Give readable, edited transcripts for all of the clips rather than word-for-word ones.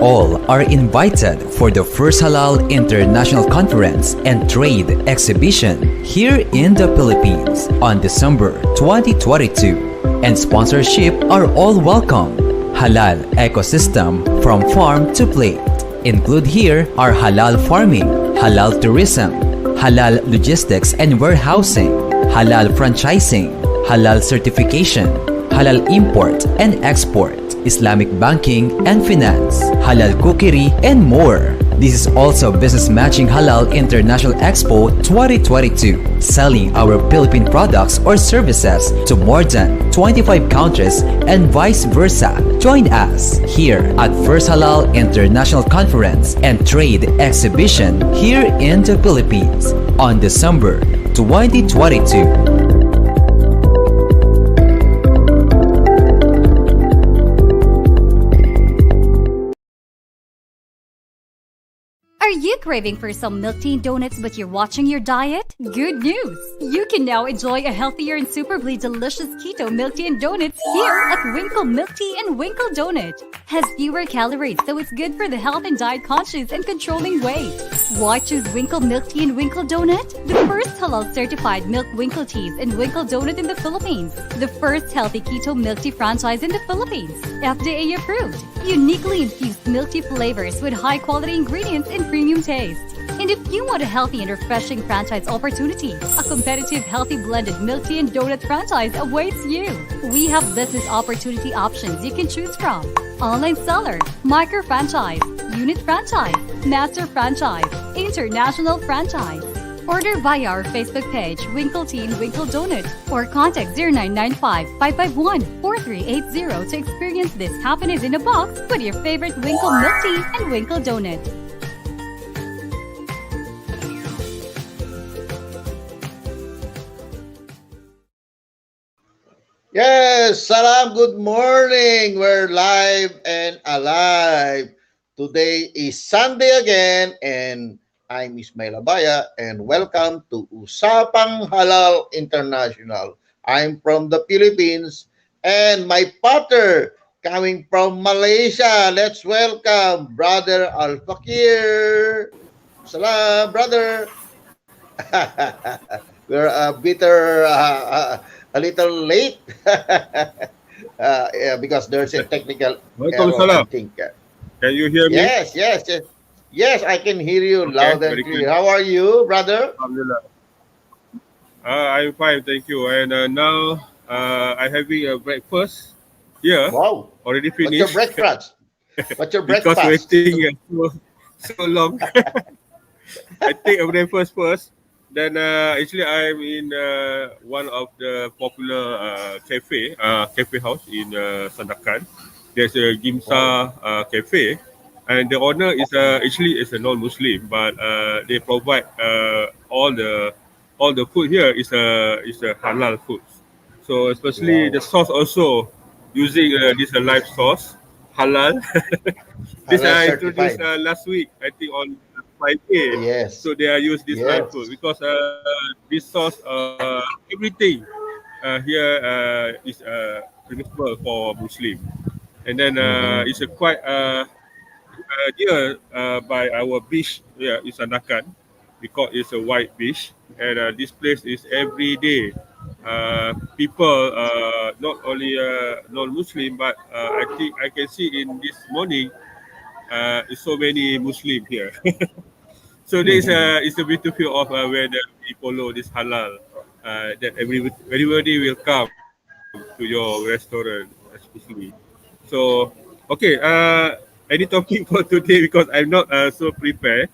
All are invited for the first Halal International Conference and Trade Exhibition here in the Philippines on December 2022. And sponsorship are all welcome. Halal ecosystem from farm to plate. Include here are halal farming, halal tourism, halal logistics and warehousing, halal franchising, halal certification, halal import and export, Islamic banking and finance, halal cookery, and more. This is also Business Matching Halal International Expo 2022, selling our Philippine products or services to more than 25 countries and vice versa. Join us here at First Halal International Conference and Trade Exhibition here in the Philippines on December 2022. Are you craving for some milk tea and donuts but you're watching your diet? Good news! You can now enjoy a healthier and superbly delicious keto milk tea and donuts here at Winkle Milk Tea and Winkle Donut. Has fewer calories, so it's good for the health and diet conscious and controlling weight. Why choose Winkle Milk Tea and Winkle Donut? The first halal certified milk Winkle Teas and Winkle Donut in the Philippines. The first healthy keto milk tea franchise in the Philippines. FDA approved. Uniquely infused milk tea flavors with high quality ingredients and premium taste. And if you want a healthy and refreshing franchise opportunity, a competitive healthy blended milk tea and donut franchise awaits you. We have business opportunity options you can choose from. Online seller, micro franchise, unit franchise, master franchise, international franchise. Order via our Facebook page, Winkle Tea and Winkle Donut, or contact 0995-551-4380 to experience this happiness in a box with your favorite Winkle Milk Tea and Winkle Donut. Yes, salam, good morning. We're live and alive. Today is Sunday again, and I'm Ismail Abaya, and welcome to Usapang Halal International. I'm from the Philippines, and my partner coming from Malaysia. Let's welcome Brother Fakhir. Salam, brother. We're a little late yeah, because there's a technical error, I think. Can you hear me? Yes, I can hear you loud and clear. How are you, brother? I'm fine, thank you. And now I'm having a breakfast here. Wow. Already finished. What's your breakfast? Because waiting so long. I take a breakfast first. Then actually I'm in one of the popular cafe house in Sandakan. There's a Gimsa cafe, and the owner is actually is a non-Muslim, but they provide all the food here is a halal food. So especially the sauce also using this live sauce halal. This I introduced last week, I think on Friday. Yes. So they are use this live food because this sauce everything here is permissible for Muslim. And then it's a quite near by our beach here in Sandakan because it's a white beach, and this place is every day. People not only non-Muslim, but I think I can see in this morning so many Muslim here. So this is a beautiful of where we follow this halal. That everybody will come to your restaurant, especially. So, okay, any topic for today because I'm not so prepared,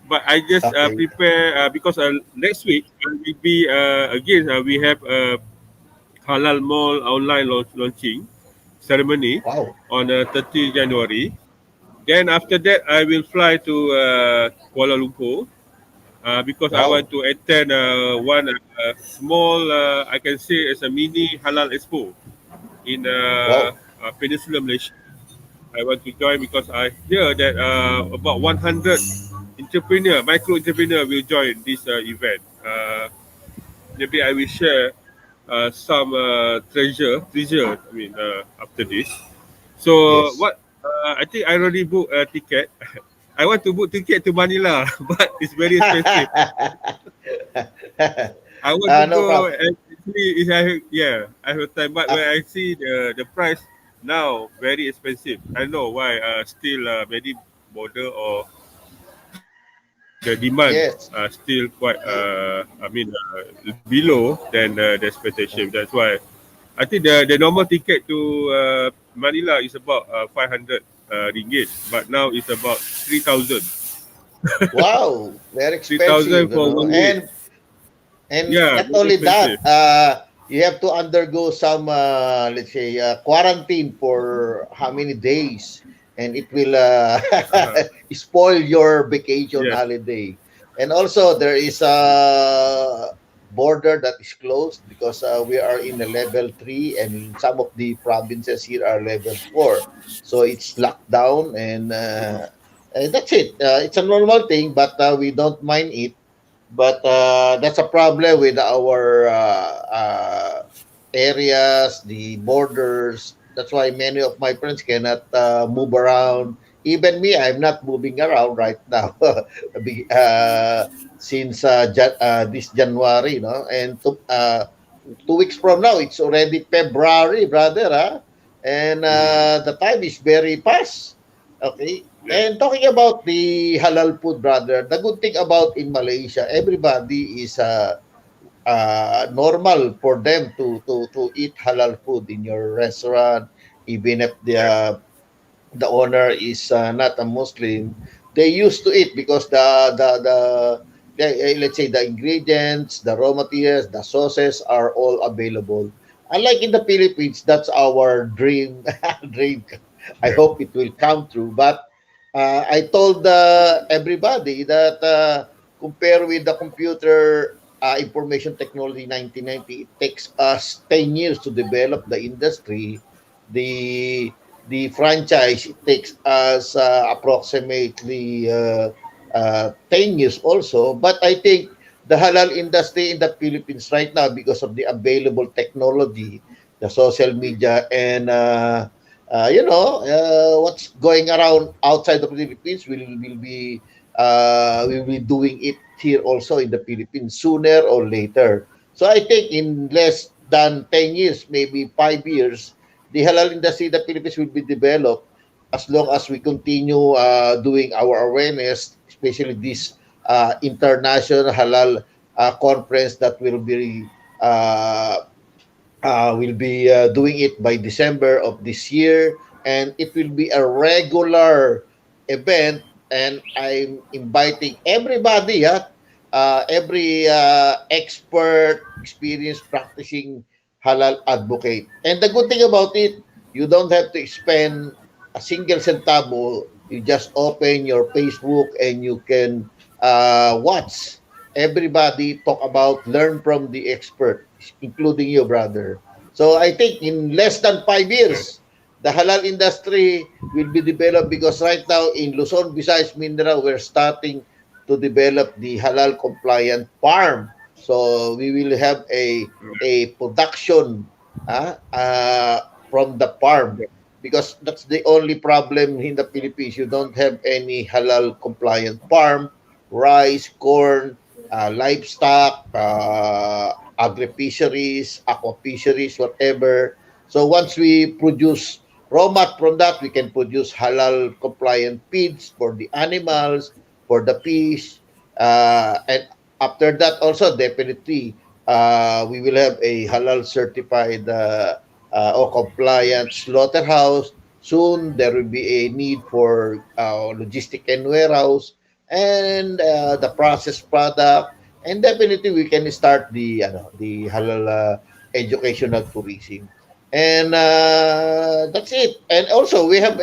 but I just prepare because next week will be again we have a halal mall online launching ceremony on 30 January. Then after that, I will fly to Kuala Lumpur because I want to attend one small, I can say it's a mini halal expo in Peninsula Malaysia. I want to join because I hear that about 100 micro entrepreneur will join this event. Maybe I will share some treasure. I mean, after this. So what I think I already booked a ticket. I want to book ticket to Manila, but it's very expensive. I want to No go problem. and actually, if I have time. But when I see the price now, very expensive. I don't know why. Still, many border or the demand Yes. still quite. Below than the expectation. That's why I think the normal ticket to Manila is about 500 ringgit, but now it's about 3,000. Wow, very 3,000 expensive, for 1 week. And Yeah, not very only that, expensive. you have to undergo some, let's say, quarantine for how many days, and it will Uh-huh. spoil your vacation Yes. holiday. And also, there is a border that is closed because we are in a level 3, and some of the provinces here are level 4. So it's locked down, and that's it. It's a normal thing, but we don't mind it, but that's a problem with our areas, the borders. That's why many of my friends cannot move around. Even me, I'm not moving around right now. Since this January, and 2 weeks from now, it's already February, brother. Huh? And Mhm. the time is very fast. Okay. Yes. And talking about the halal food, brother, the good thing about in Malaysia, everybody is normal for them to eat halal food in your restaurant, even if Yes. the owner is not a Muslim. They used to it because let's say the ingredients, the raw materials, the sauces are all available. Unlike in the Philippines, that's our dream. dream. I Yes. hope it will come true. But I told everybody that compare with the computer information technology 1990, it takes us 10 years to develop the industry. The franchise, it takes us approximately 10 years also. But I think the halal industry in the Philippines right now, because of the available technology, the social media, and what's going around outside the Philippines, will be doing it here also in the Philippines sooner or later. So I think in less than 10 years, maybe 5 years, the halal industry in the Philippines will be developed, as long as we continue doing our awareness, especially this international halal conference that uh, will be doing it by December of this year, and it will be a regular event. And I'm inviting everybody, every expert, experienced practicing halal advocate. And the good thing about it, you don't have to spend a single centavo. You just open your Facebook and you can watch everybody talk about, learn from the expert, including you, brother. So I think in less than five Yes. years, the halal industry will be developed, because right now in Luzon, Visayas, Mindanao, we're starting to develop the halal compliant farm. So we will have a production from the farm, Yes. because that's the only problem in the Philippines. You don't have any halal compliant farm, rice, corn, livestock, agri-fisheries, aqua-fisheries, whatever. So once we produce raw mat from that, we can produce halal compliant feeds for the animals, for the fish, and after that also definitely we will have a halal certified or compliant slaughterhouse. Soon there will be a need for logistic and warehouse, and the processed product, and definitely we can start the halal educational tourism. And that's it. And also we have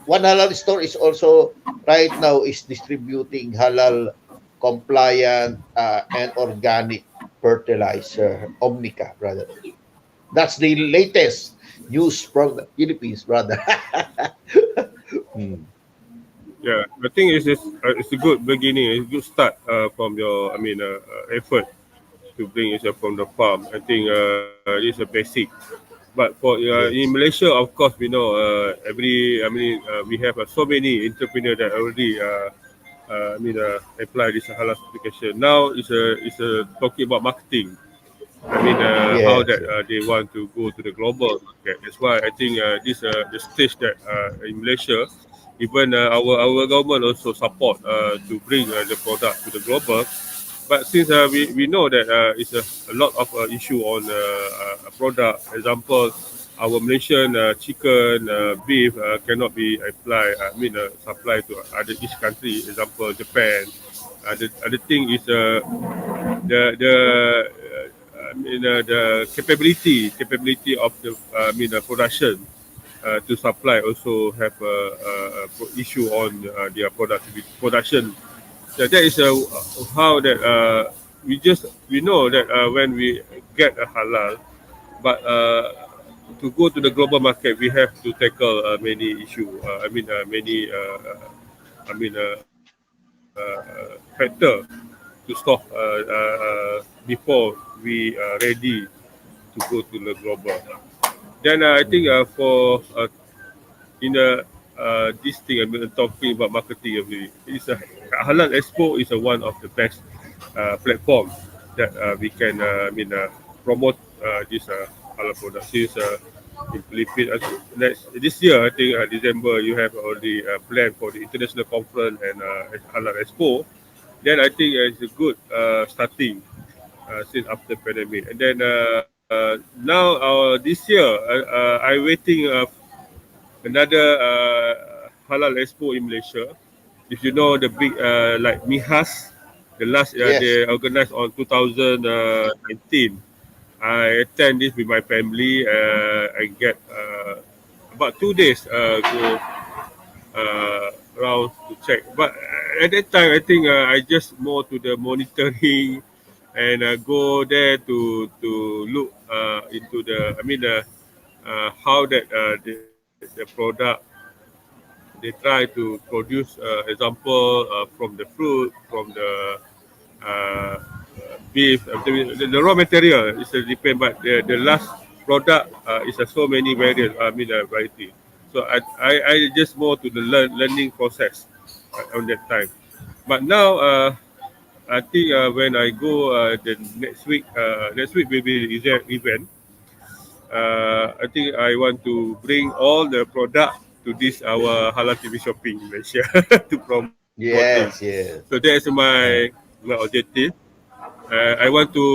one halal store is also right now is distributing halal compliant and organic fertilizer, Omnica, brother. That's the latest news from the Philippines, brother. Hmm. Yeah. I think it's a good beginning. It's a good start from your, effort to bring yourself from the farm. I think it's a basic. But But for in Yes. Malaysia, of course, we know we have so many entrepreneurs that already apply this halal certification. Now it's talking about marketing. How Yes. that they want to go to the global market. That's why I think this the stage that in Malaysia, even our government also support to bring the product to the global. But since we know that it's a lot of issue on a product, example, our Malaysian chicken, beef cannot be applied, supply to other each country, example Japan. The thing is the capability of the production to supply also have issue on their production. So that is how that we know that when we get a halal, but to go to the global market, we have to tackle many issue. Many factor to stop before we are ready to go to the global. Then I think for in this thing I'm talking about marketing of it, is a Halal Expo is one of the best platform that we can promote this halal product. Since in Philippines, this year I think December you have already planned for the international conference and Halal Expo. Then I think it's a good starting since after pandemic. And then now this year I'm waiting another halal expo in Malaysia. If you know the big like Mihas, the last Yes. they organized on 2019. I attend this with my family. I get about 2 days go around to check. But at that time, I think I just more to the monitoring and go there to look into the how that the product they try to produce example from the fruit, from the uh, beef, the raw material is a depend, but the last product is so many variants, variety. So I just more to the learning process on that time. But now I think when I go the next week will be the event. I think I want to bring all the product to this our halal TV shopping in Malaysia to promoting. Yes. So Yes. that is my objective. I want to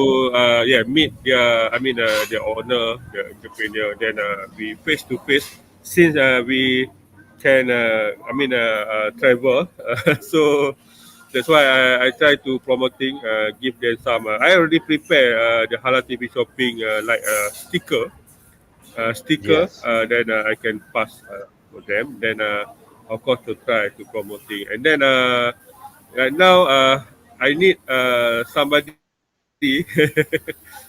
meet the owner, the entrepreneur. Then we face to face since we can travel. So that's why I try to promoting give them some. I already prepare the halal TV shopping like a sticker. Yes. Then I can pass for them. Then of course to try to promoting. And then right now I need somebody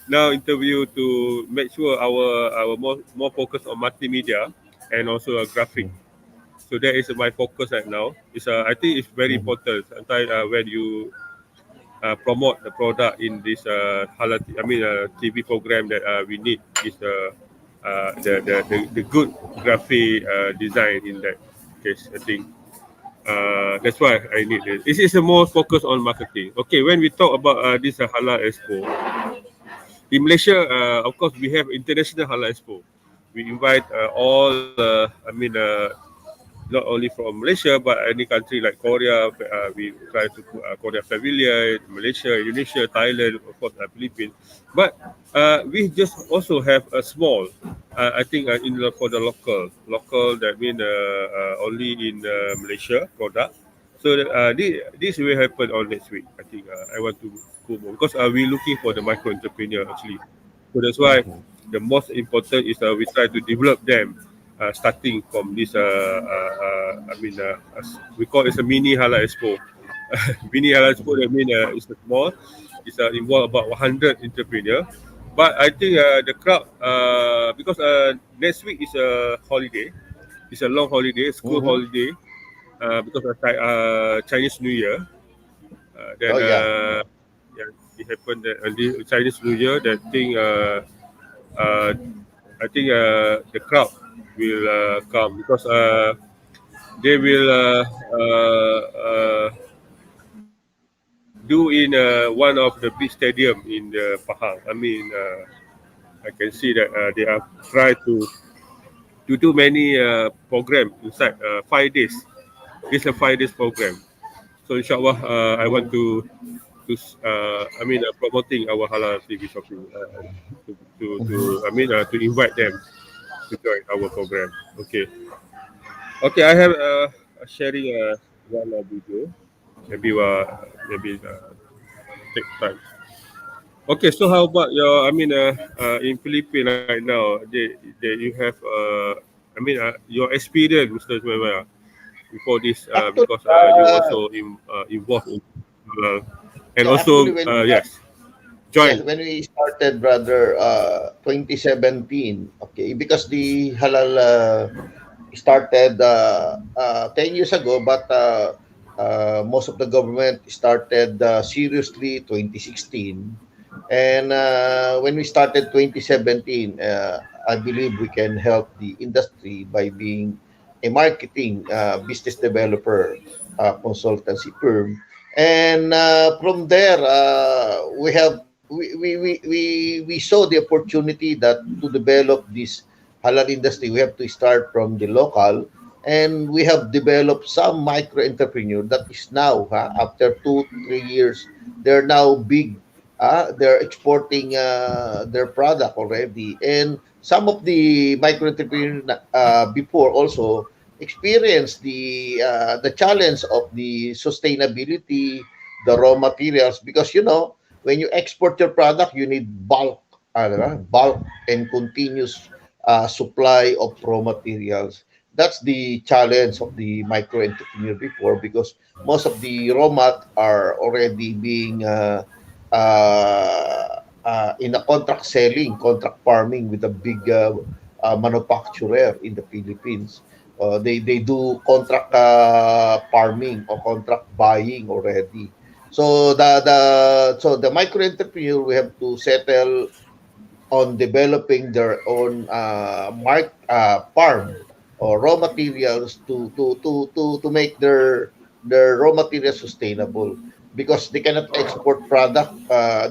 now interview to make sure our more focus on multimedia and also graphic. So that is my focus right now. It's I think it's very Mhm. important. Sometimes when you promote the product in this halal, TV program that we need is the good graphic design in that case. I think that's why I need it. This is a more focus on marketing. Okay, when we talk about this halal expo in Malaysia, of course we have international halal expo. We invite all not only from Malaysia but any country like Korea. We try to put Korea Pavilion, Malaysia, Indonesia, Thailand, of course, Philippines. But we just also have a small. I think for the local that mean only in Malaysia product. So this will happen on next week. I think I want to go more because we looking for the micro entrepreneur actually. So that's why Mhm. the most important is we try to develop them starting from this. We call it a mini halal expo. Mini halal expo that mean it's a small. It's involve about 100 entrepreneur. But I think the crowd because next week is a holiday. It's a long holiday, school Mhm. holiday because of Chinese New Year. Then Oh yeah. yeah, it happened that on the Chinese New Year that thing. Uh, I think the crowd will come because they will do in one of the big stadium in the Pahang. I mean, I can see that they have tried to do many program inside 5 days. It's a 5 days program. So inshallah, I want I mean, promoting our halal TV shopping to I mean, to invite them to join our program. Okay, okay. I have sharing one video. Maybe take time. Okay, so how about your? I mean, in Philippines right now, you have your experience, Mr. Ismail, before this, Actually, because you also involved in, and yeah, actually, also when yes, yes, join. when we started, brother, 2017, okay, because the halal started 10 years ago, but most of the government started seriously 2016. And when we started 2017, I believe we can help the industry by being a marketing business developer consultancy firm. And from there, we saw the opportunity that to develop this halal industry, we have to start from the local, and we have developed some micro entrepreneur that is now after 2 3 years, they're now big. They're exporting their product already, and some of the micro entrepreneur before also experienced the challenge of the sustainability, the raw materials, because when you export your product, you need bulk and continuous supply of raw materials. That's the challenge of the micro entrepreneur before, because most of the raw mat are already being in a contract selling, contract farming with a big manufacturer in the Philippines. They do contract farming or contract buying already. So the micro entrepreneur, we have to settle on developing their own farm or raw materials to make their raw materials sustainable, because they cannot export product.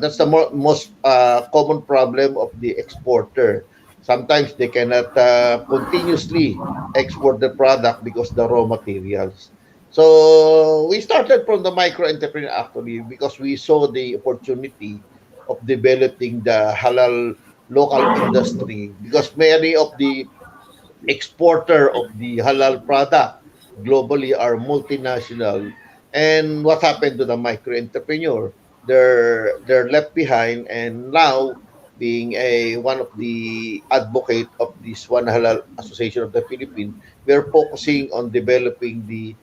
That's the most common problem of the exporter. Sometimes they cannot continuously export the product because the raw materials. So we started from the micro entrepreneur actually, because we saw the opportunity of developing the halal local industry, because many of the exporter of the halal product globally are multinational. And what happened to the micro entrepreneur? They're left behind, and now being a one of the advocate of this One Halal Association of the Philippines, we are focusing on developing the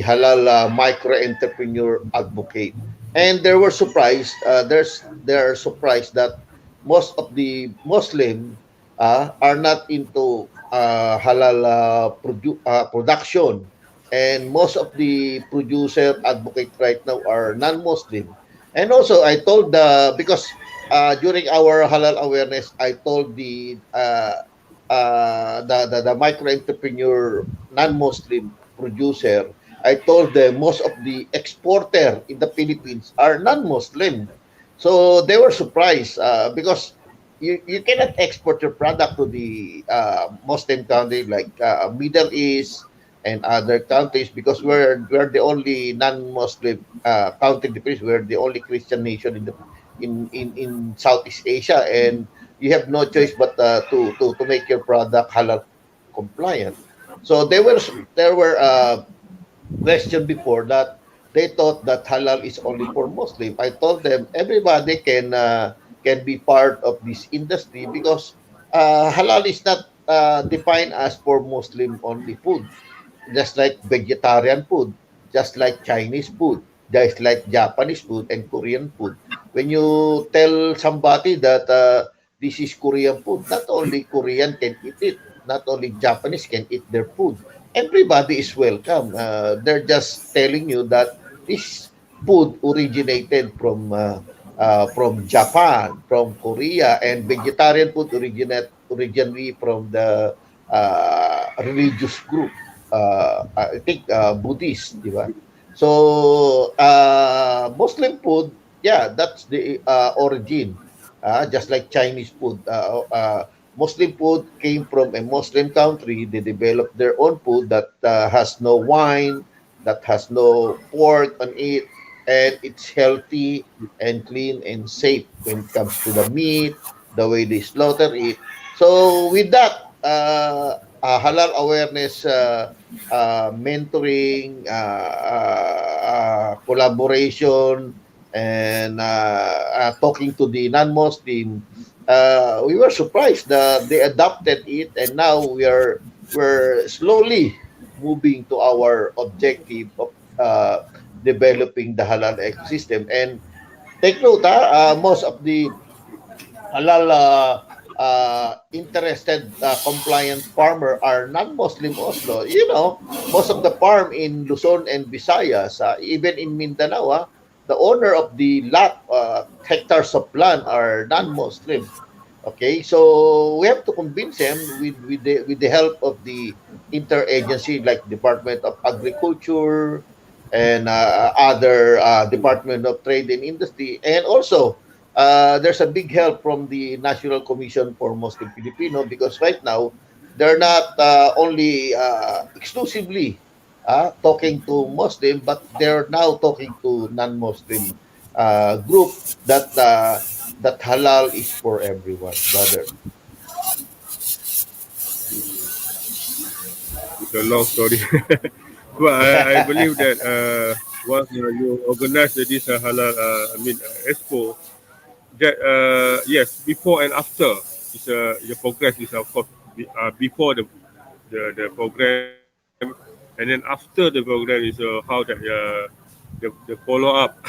halal micro entrepreneur advocate. And they were surprised. They're surprised that most of the Muslim are not into halal production, and most of the producer advocate right now are non-Muslim. And also, I told because during our halal awareness, I told the micro entrepreneur non-Muslim producer. I told them most of the exporter in the Philippines are non-Muslim. So they were surprised because you cannot export your product to the Muslim country like Middle East and other countries, because we're the only non-Muslim country in the Philippines. We're the only Christian nation in the in Southeast Asia, and you have no choice but to make your product halal compliant. So there were question before that they thought that halal is only for Muslim. I told them everybody can be part of this industry, because halal is not defined as for Muslim only food, just like vegetarian food, just like Chinese food, just like Japanese food and Korean food. When you tell somebody that this is Korean food, not only Korean can eat it, not only Japanese can eat their food. Everybody is welcome. They're just telling you that this food originated from from Japan, from Korea, and vegetarian food originally from the religious group. I think Buddhist, di ba? So Muslim food, yeah, that's the origin. Just like Chinese food, Muslim food came from a Muslim country. They developed their own food that has no wine, that has no pork on it, and it's healthy and clean and safe when it comes to the meat, the way they slaughter it. So with that, halal awareness, mentoring, collaboration, and talking to the non-Muslim, we were surprised that they adopted it, and now we're slowly moving to our objective of developing the halal ecosystem. And take note, most of the halal interested compliant farmer are non-Muslim also. You know, most of the farm in Luzon and Visayas, even in Mindanao, the owner of the lot, hectares of land are non-Muslim. Okay, so we have to convince them with the help of the interagency like Department of Agriculture and other Department of Trade and Industry, and also there's a big help from the National Commission for Muslim Filipino, because right now they're not only exclusively talking to Muslim, but they're now talking to non-Muslim group that halal is for everyone, brother. It's a long story. But I believe that once you organize this halal, expo, that yes, before and after is the progress is of course before the program, and then after the program is how that the follow up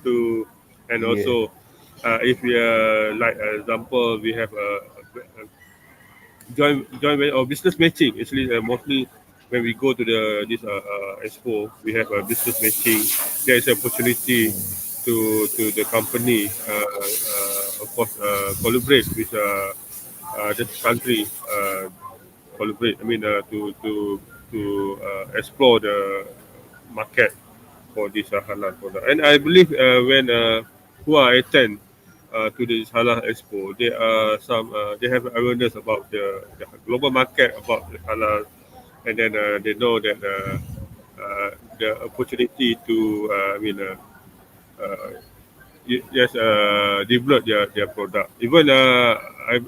to, and Yeah, also if we like example we have joint or business matching. Actually, mostly when we go to this expo, we have a business matching. There is opportunity mm, to the company, of course, collaborate with the country, collaborate. I mean, to explore the market for this halal product. And I believe when who are attend to this halal expo, there are some they have awareness about the global market about the halal, and then they know that the opportunity to uh, yes, develop their product. Even I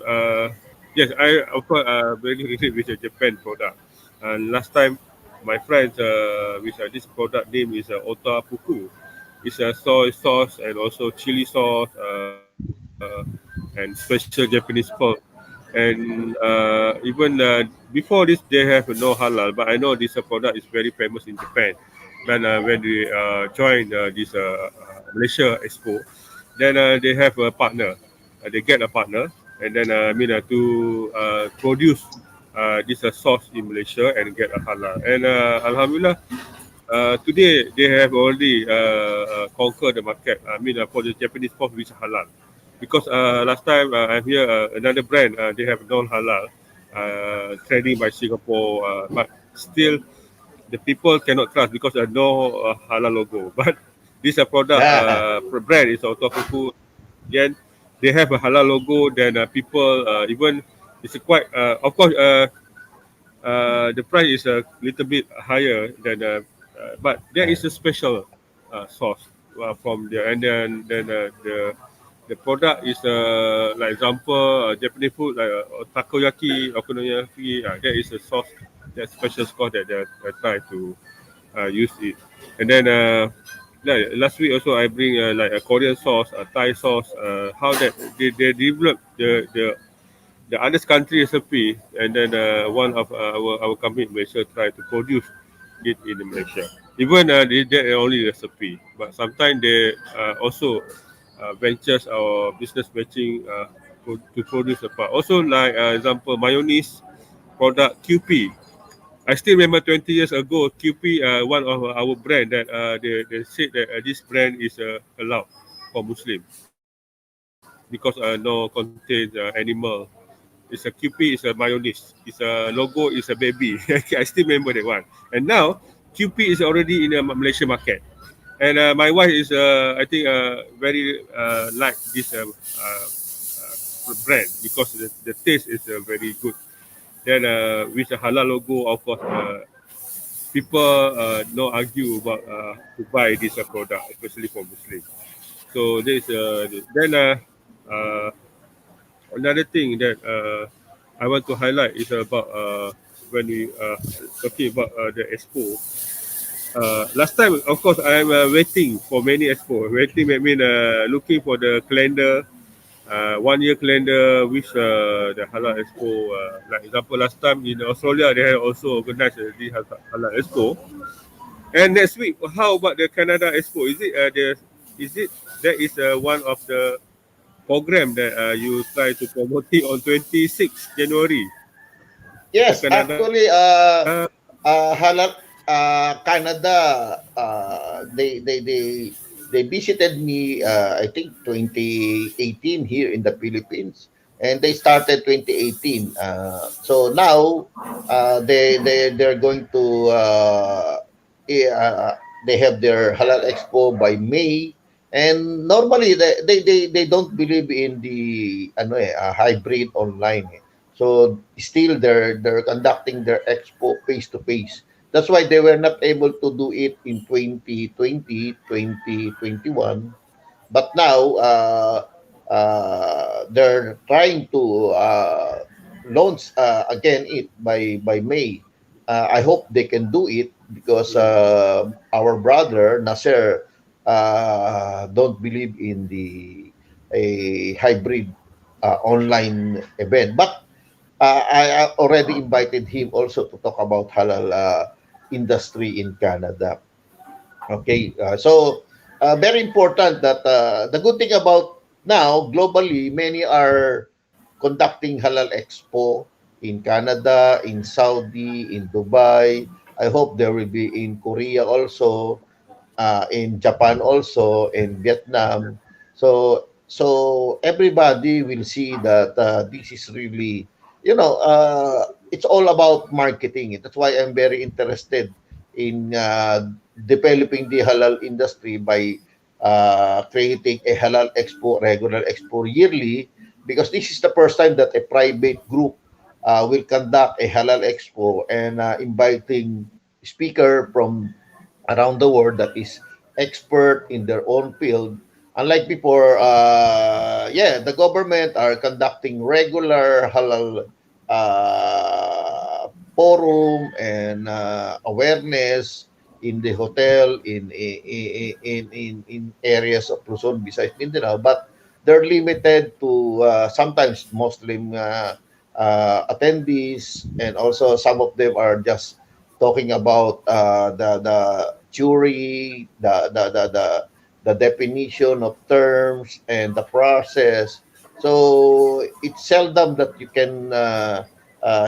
yes, I of course very related with the Japan product. And last time, my friends with this product name is Otapuku. It's a soy sauce and also chili sauce and special Japanese pork. And even before this, they have no halal, but I know this product is very famous in Japan. Then when we join this Malaysia Expo, then they have a partner. They get a partner, and then to produce this sauce in Malaysia and get a halal. And Alhamdulillah, today they have already conquered the market. I mean, for the Japanese pork which is halal, because last time I hear another brand they have non-halal trading by Singapore, but still the people cannot trust because there no halal logo. But this product yeah, brand is Otofuku. Again, they have a halal logo. Then people even it's quite of course the price is a little bit higher than but there is a special sauce from there, and then the product is like example Japanese food like takoyaki, okonomiyaki. There is a sauce, that special sauce that they try to use it, and then like last week also I bring like a Korean sauce, a Thai sauce. How that they develop the other country recipe, and then one of our company in Malaysia try to produce it in Malaysia. Even they only recipe, but sometimes they also ventures our business matching to produce a part. Also like example mayonnaise product QP. I still remember 20 years ago, QP, one of our brand that they said that this brand is allowed for Muslim. because no contain animal. It's a QP, it's a mayonnaise. It's a logo, it's a baby. I still remember that one. And now QP is already in the Malaysia market. And my wife is, I think, very like this brand because the taste is very good. Then with the halal logo, of course, people no argue about to buy this product, especially for Muslim. So this then uh, another thing that I want to highlight is about when we talking about the expo. Last time, of course, I'm waiting for many expo. Waiting, I mean, looking for the calendar, 1 year calendar with the Halal Expo. Like example, last time in Australia, they have also organized the Halal Expo. And next week, how about the Canada Expo? Is it that is one of the program that you try to promote it on 26th January, the Yes, Canada? actually, Halal, Canada, they visited me, I think 2018 here in the Philippines, and they started 2018. So now, they're going to, they have their Halal Expo by May. And normally they don't believe in the hybrid online. So still they're conducting their expo face to face. That's why they were not able to do it in 2020, 2021. But now they're trying to launch again it by May. I hope they can do it because our brother Nasser don't believe in the a hybrid online event. But I already invited him also to talk about halal industry in Canada. Okay, so very important that the good thing about now globally, many are conducting halal expo in Canada, in Saudi, in Dubai. I hope there will be in Korea also, in Japan also, in Vietnam. So everybody will see that this is really, it's all about marketing. That's why I'm very interested in developing the halal industry by creating a halal expo, regular expo yearly, because this is the first time that a private group will conduct a halal expo and inviting speaker from around the world that is expert in their own field. Unlike before, yeah, the government are conducting regular halal forum and awareness in the hotel in areas of Luzon besides Mindanao, but they're limited to sometimes Muslim attendees, and also some of them are just talking about the theory, the definition of terms and the process. So it's seldom that you can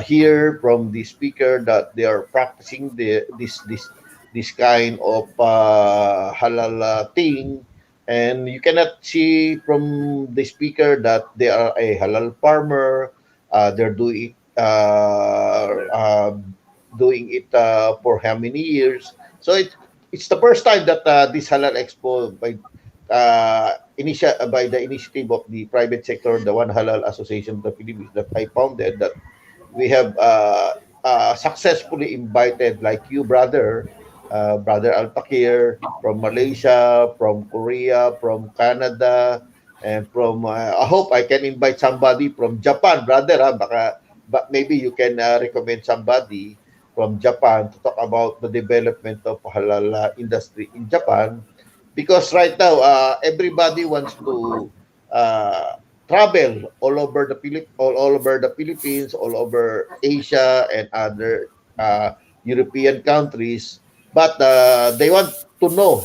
hear from the speaker that they are practicing this kind of halal thing, and you cannot see from the speaker that they are a halal farmer. They're doing it for how many years. So it's the first time that this halal expo by the initiative of the private sector, the One Halal Association of the Philippines that I founded, that we have successfully invited, like you, brother Al Fakir, from Malaysia, from Korea, from Canada, and from I hope I can invite somebody from Japan, brother. But maybe you can recommend somebody from Japan to talk about the development of halal industry in Japan, because right now everybody wants to uh, travel all over the Philippines, all over Asia and other European countries, but they want to know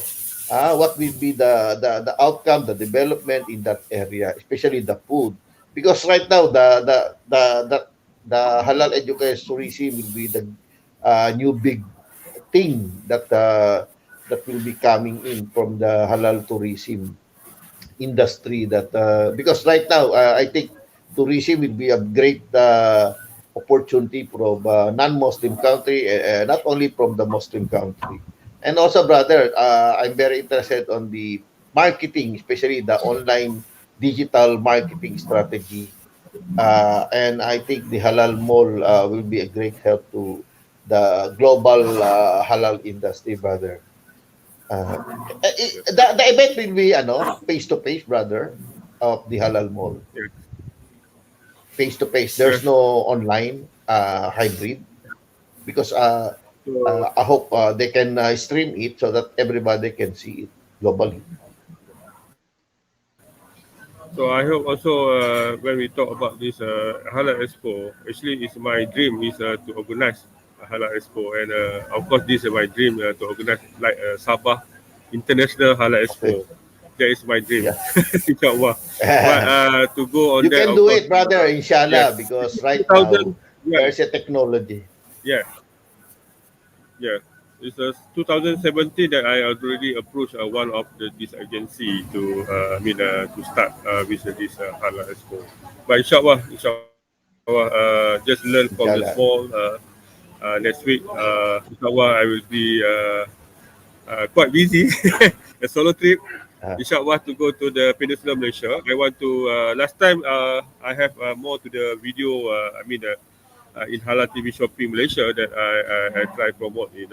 what will be the outcome, the development in that area, especially the food, because right now the halal education tourism will be the new big thing that will be coming in from the halal tourism. industry that because right now I think tourism will be a great opportunity from non-Muslim country, not only from the Muslim country. And also, brother, I'm very interested on the marketing, especially the online digital marketing strategy. And I think the halal mall will be a great help to the global halal industry, brother. Uh, the event will be face to face, brother, of the halal mall. Yes. Face to face. There's Yes. no online hybrid because So, I hope they can stream it so that everybody can see it globally. so I hope also when we talk about this Halal Expo, actually it's my dream is to organize a Halal Expo, and of course this is my dream to organize like Sabah International Halal Okay. Expo. That is my dream, Yeah. inshallah. But to go on You that, can of do course, it, brother, yes, inshallah, because right 2000, now yeah, there's a technology. yeah, yeah. It's 2017 that I already approached one of this agency to to start with this halal expo. But inshallah, just learn from the small. Inshallah. Next week, inshallah, I will be quite busy. A solo trip, Uh, inshallah, to go to the Peninsula Malaysia. I want to. Last time, I have more to the video. In Halal TV Shopping Malaysia that I try promote in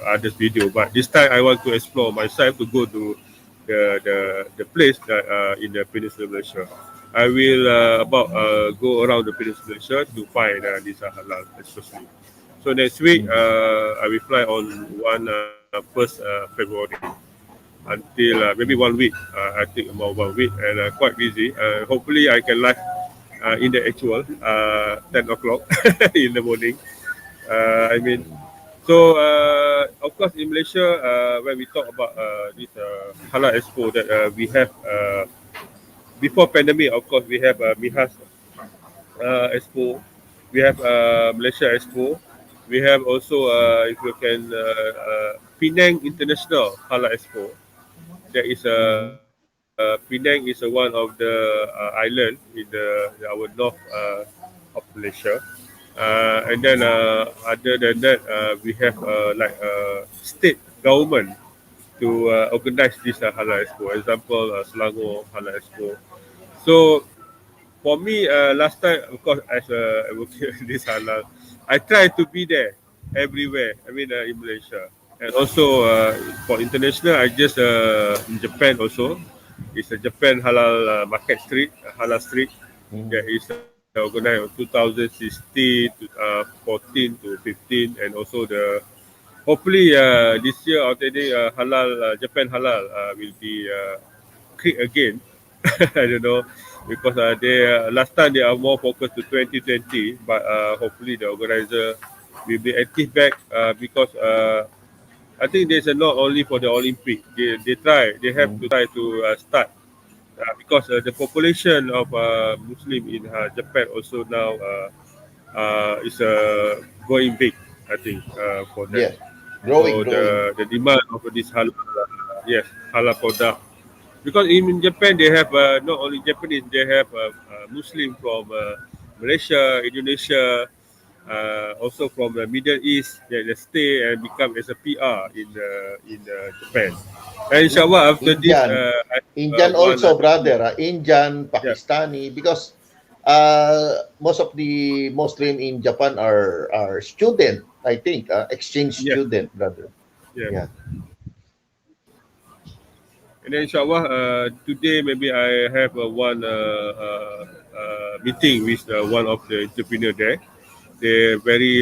others video. But this time I want to explore myself to go to the place that in the Peninsula Malaysia. I will about go around the Peninsula Malaysia to find this halal especially. So next week mm, I will fly on first February until maybe 1 week. I think about 1 week and quite busy. Hopefully I can live in the actual 10 o'clock in the morning. I mean, mm, so of course in Malaysia, when we talk about this Halal Expo that we have before pandemic, of course we have Mihas Expo, we have Malaysia Expo, we have also if you can Penang International Halal Expo. There is mhm. Penang is one of the island in our north of Malaysia. And then other than that, we have state government to organize this Halal Expo. Example, Selangor Halal Expo. So for me, last time, of course, as a advocate in this halal, I try to be there everywhere. In Malaysia, and also for international, I just in Japan also. It's a Japan halal market street, halal street that Mm. is organized on 2016 to 14 to 15, and also the hopefully this year already halal Japan halal will be create again. I don't know because they last time they are more focused to 2020, but hopefully the organizer will be active back because I think there's a not only for the Olympic. They have Mm. to try to start because the population of Muslim in Japan also now is going big. I think for that. Yes, growing, So growing. the demand of this halal, yes, halal product because in Japan they have not only Japanese, they have Muslim from Malaysia, Indonesia, also from the Middle East that stay and become as a PR in Japan. And inshallah after this, Indian, I Indian one also, meeting. brother. Indian, Yeah, Pakistani, because most of the Muslim in Japan are student. I think exchange yes, student, brother. yes. Yeah. And then inshallah today maybe I have one meeting with one of the entrepreneur there. They're very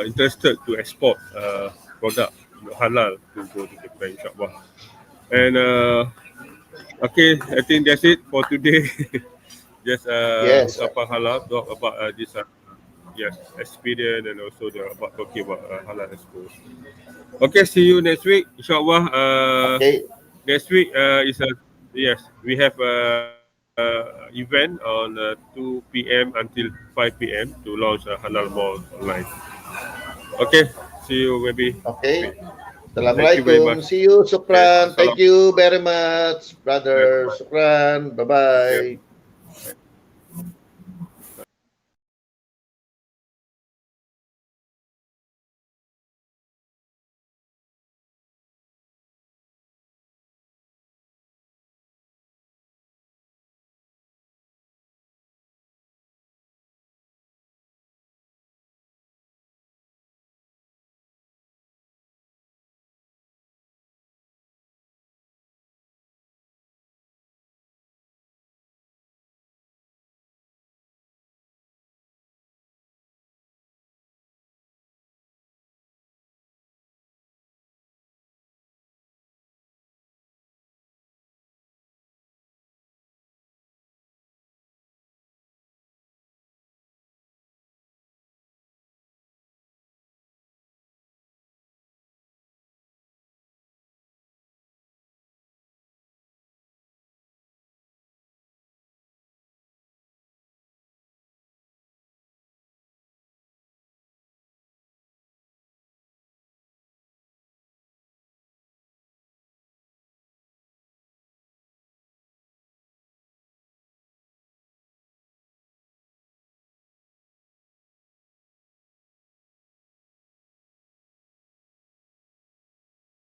interested to export product halal to go to Japan, inshallah. And okay, I think that's it for today. Just Yes. Usapang Halal talk about this yes experience and also about talking about halal expo. Okay, see you next week, inshallah. Okay. Next week is a yes we have event on 2 p.m. until 5 p.m. to launch a halal mall online. Okay, see you maybe next Okay. week. Thank you very Assalamualaikum. much. See you, Okay. Sukran. Thank Salam. you very much, Okay, brother bye-bye. Sukran. Yep. Bye-bye.